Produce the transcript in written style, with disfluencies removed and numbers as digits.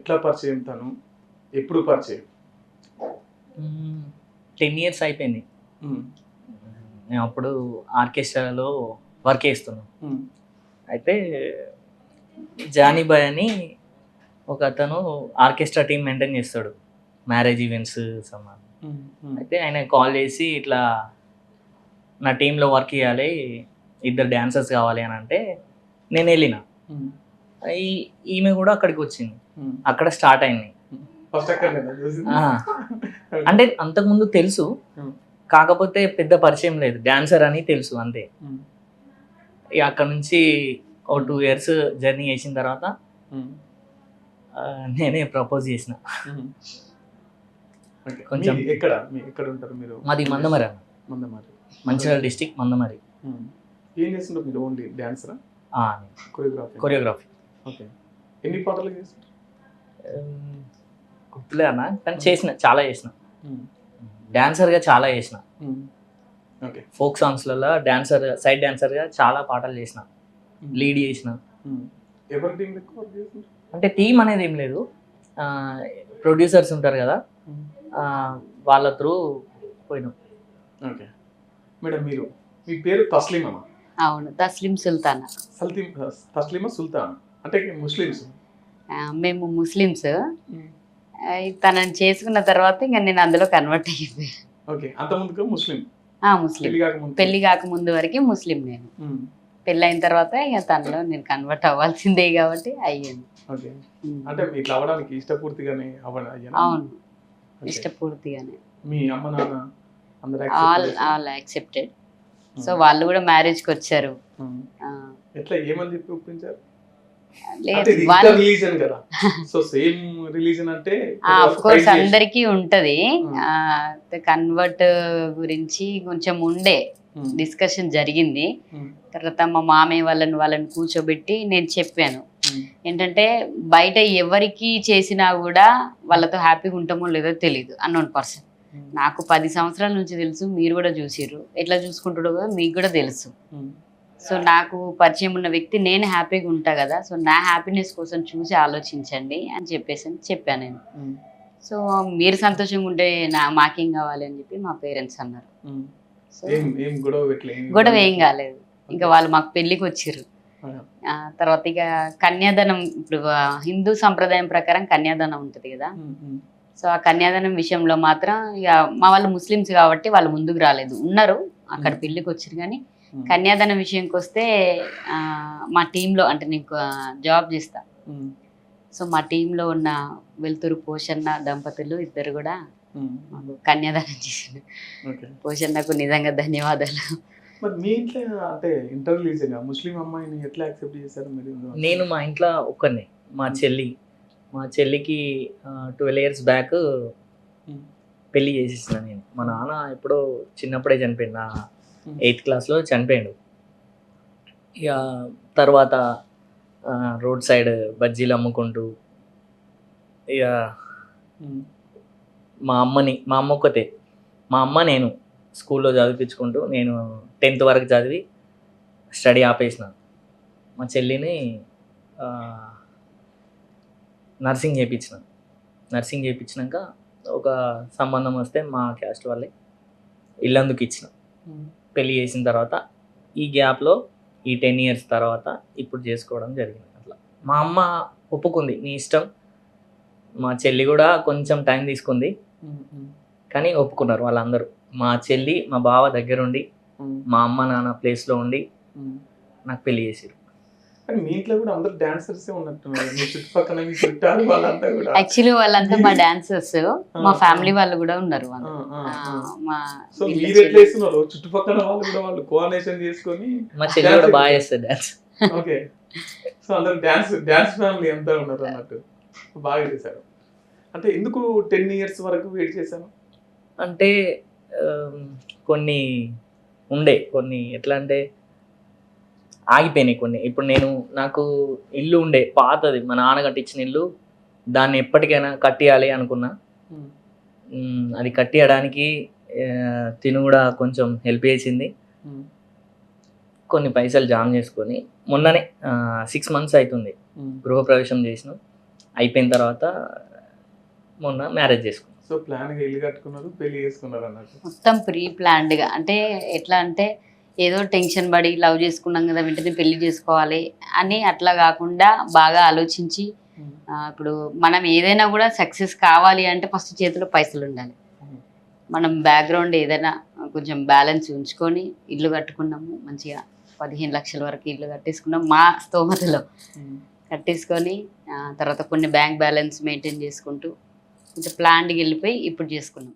ఎట్లా పరిచయం తను, ఎప్పుడు పరిచయం? 10 years అయిపోయింది. నేను అప్పుడు ఆర్కెస్ట్రాలో వర్క్ చేస్తున్నాను. అయితే జానీ బాయ్ అని ఒక అతను ఆర్కెస్ట్రా టీం మెయింటైన్ చేస్తాడు, మ్యారేజ్ ఈవెంట్స్ సమాన్. అయితే ఆయన కాల్ చేసి ఇట్లా నా టీంలో వర్క్ చేయాలి, 2 డాన్సర్స్ కావాలి అని అంటే నేను వెళ్ళిన. ఈమె కూడా అక్కడికి వచ్చింది, అక్కడ స్టార్ట్ అయింది. అంటే అంతకుముందు తెలుసు, కాకపోతే పెద్ద పరిచయం లేదు, డాన్సర్ అని తెలుసు అంతే. ఇక అక్కడ నుంచి ఒక 2 years జర్నీ చేసిన తర్వాత నేనే ప్రపోజ్ చేసిన. కొంచెం ఎక్కడ ఉంటారు మీరు? మాది మందమరి, మంచిర్యాల డిస్ట్రిక్ట్ మందమరి. ఏం చేస్తుంటారు మీరు? ఓన్లీ డాన్సరా? కొరియోగ్రఫీ. ఓకే. ఎన్ని పాటలు చేస్తారు? గుర్తులే అన్న, కానీ చేసిన, చాలా చేసిన. డాన్సర్గా చాలా చేసిన. ఓకే. ఫోక్ సాంగ్స్లలో డాన్సర్, సైడ్ డాన్సర్గా చాలా పాటలు చేసిన, లీడ్ చేసిన. ఎవరి టీం ఎక్కువ వర్క్ చేస్తారు? అంటే టీం అనేది ఏం లేదు, ప్రొడ్యూసర్స్ ఉంటారు కదా, వాళ్ళ త్రూ పోయినాం. ఓకే మేడం, మీ పేరు తస్లీమా? అవును, తస్లీం సుల్తానా. తస్లీమా సుల్తానా అంటే ముస్లిమ్స్? మేము ముస్లిమ్స్. తనని చేసుకున్న తర్వాత ఇంకా నేను అందులో కన్వర్ట్ అయిపోయి. ఓకే. అంత ముందుగా ముస్లిం? ముస్లిం. పెళ్లి కాకముందు వరకు ముస్లిం నేను. పెళ్ళి అయిన తర్వాత ఇక తనలో నేను కన్వర్ట్ అవ్వాల్సిందే కాబట్టి అయ్యాను. ఓకే. అంటే ఇట్లా అవ్వడానికి ఇష్టపూర్తిగానే అవును, ఇష్టపూర్తిగానే. మీ అమ్మ నాన్న అందరూ ఆల్ యాక్సెప్టెడ్. సో వాళ్ళు కూడా మ్యారేజ్కి వచ్చారు. ఎట్లా ఏమని చెప్పి ఒప్పించారు? అందరికీ ఉంటది కన్వర్ట్ గురించి, కొంచెం ఉండే డిస్కషన్ జరిగింది. తర్వాత మా మామయ్య వాళ్ళని కూర్చోబెట్టి నేను చెప్పాను ఏంటంటే, బయట ఎవరికి చేసినా కూడా వాళ్ళతో హ్యాపీగా ఉంటామో లేదో తెలియదు, అన్నోన్ పర్సన్. నాకు 10 సంవత్సరాల నుంచి తెలుసు, మీరు కూడా చూసిర్రు, ఎట్లా చూసుకుంటాడో కూడా మీకు కూడా తెలుసు. సో నాకు పరిచయం ఉన్న వ్యక్తి, నేను హ్యాపీగా ఉంటా కదా, సో నా హ్యాపీనెస్ కోసం చూసి ఆలోచించండి అని చెప్పాను నేను. సో మీరు సంతోషంగా ఉంటే మాకేం కావాలి అని చెప్పి మా పేరెంట్స్ అన్నారు. సో గొడవ ఏం కాలేదు, ఇంకా వాళ్ళు మాకు పెళ్ళికి వచ్చిర్రు. తర్వాత ఇక కన్యాదానం, ఇప్పుడు హిందూ సంప్రదాయం ప్రకారం కన్యాదానం ఉంటుంది కదా, సో ఆ కన్యాదానం విషయంలో మాత్రం ఇక మా వాళ్ళు ముస్లిమ్స్ కాబట్టి వాళ్ళు ముందుకు రాలేదు, ఉన్నారు అక్కడ పెళ్ళికి వచ్చారు. కానీ కన్యాదానం విషయంకి వస్తే మా టీంలో, అంటే నేను జాబ్ చేస్తా, సో మా టీంలో ఉన్న వెలుతురు పోషన్న దంపతులు ఇద్దరు కూడా మాకు కన్యాదానం చేసిండు. పోషన్నకు నిజంగా ధన్యవాదాలు. నేను మా ఇంట్లో ఒక్కనే, మా చెల్లికి 12 years బ్యాక్ పెళ్ళి చేసేసిన నేను. మా నాన్న ఎప్పుడో చిన్నప్పుడే చనిపోయింది, నా 8th classలో చనిపోయాడు. ఇక తర్వాత రోడ్ సైడ్ బజ్జీలు అమ్ముకుంటూ, ఇక మా అమ్మ ఒక్కతే, మా అమ్మ నేను స్కూల్లో చదివించుకుంటూ, నేను 10th వరకు చదివి స్టడీ ఆపేసిన. మా చెల్లిని నర్సింగ్ చేయించినాక ఒక సంబంధం వస్తే మా క్యాస్ట్ వాళ్ళే ఇల్లందుకు ఇచ్చిన. పెళ్ళి చేసిన తర్వాత ఈ గ్యాప్లో ఈ 10 years తర్వాత ఇప్పుడు చేసుకోవడం జరిగింది. అట్లా మా అమ్మ ఒప్పుకుంది, నీ ఇష్టం. మా చెల్లి కూడా కొంచెం టైం తీసుకుంది, కానీ ఒప్పుకున్నారు వాళ్ళందరూ. మా చెల్లి మా బావ దగ్గరుండి, మా అమ్మ నాన్న ప్లేస్లో ఉండి నాకు పెళ్లి చేసారు. యాక్చువల్లీ వాళ్ళంతా మా డాన్సర్స్, మా ఫ్యామిలీ వాళ్ళు కూడా ఉన్నారు. మా చెల్లి కూడా బాగా చేస్తారు డాన్స్. ఓకే. సో అందరూ డాన్స్ ఫ్యామిలీ అంతా ఉన్నారు అన్నట్టు, బాగా చేశారు. అంటే ఎందుకు 10 years వరకు వెయిట్ చేశాను అంటే, కొన్ని ఎట్లా అంటే ఆగిపోయినాయి కొన్ని. ఇప్పుడు నాకు ఇల్లు ఉండే పాతది, మా నాన్న కట్టించిన ఇల్లు, దాన్ని ఎప్పటికైనా కట్టియాలి అనుకున్నా. అది కట్టియడానికి తిను కూడా కొంచెం హెల్ప్ చేసింది. కొన్ని పైసలు జామ్ చేసుకొని మొన్ననే 6 months అవుతుంది గృహప్రవేశం చేసిన. అయిపోయిన తర్వాత మొన్న మ్యారేజ్ చేసుకున్నాం. సో ప్లాన్గా ఇల్లు కట్టుకున్నారు, పెళ్లి చేసుకున్నారు అన్నట్టు. మొత్తం ప్రీ ప్లాన్డ్గా, అంటే ఎట్లా అంటే ఏదో టెన్షన్ పడి లవ్ చేసుకున్నాం కదా వెంటనే పెళ్లి చేసుకోవాలి అని అట్లా కాకుండా బాగా ఆలోచించి ఇప్పుడు మనం ఏదైనా కూడా సక్సెస్ కావాలి అంటే ఫస్ట్ చేతిలో పైసలు ఉండాలి. మనం బ్యాక్గ్రౌండ్ ఏదైనా కొంచెం బ్యాలెన్స్ ఉంచుకొని ఇల్లు కట్టుకున్నాము, మంచిగా 15 లక్షల వరకు ఇల్లు కట్టేసుకున్నాం మా స్తోమతలో. కట్టేసుకొని తర్వాత కొన్ని బ్యాంక్ బ్యాలెన్స్ మెయింటైన్ చేసుకుంటూ కొంచెం ప్లాన్డ్కి వెళ్ళిపోయి ఇప్పుడు చేసుకున్నాం.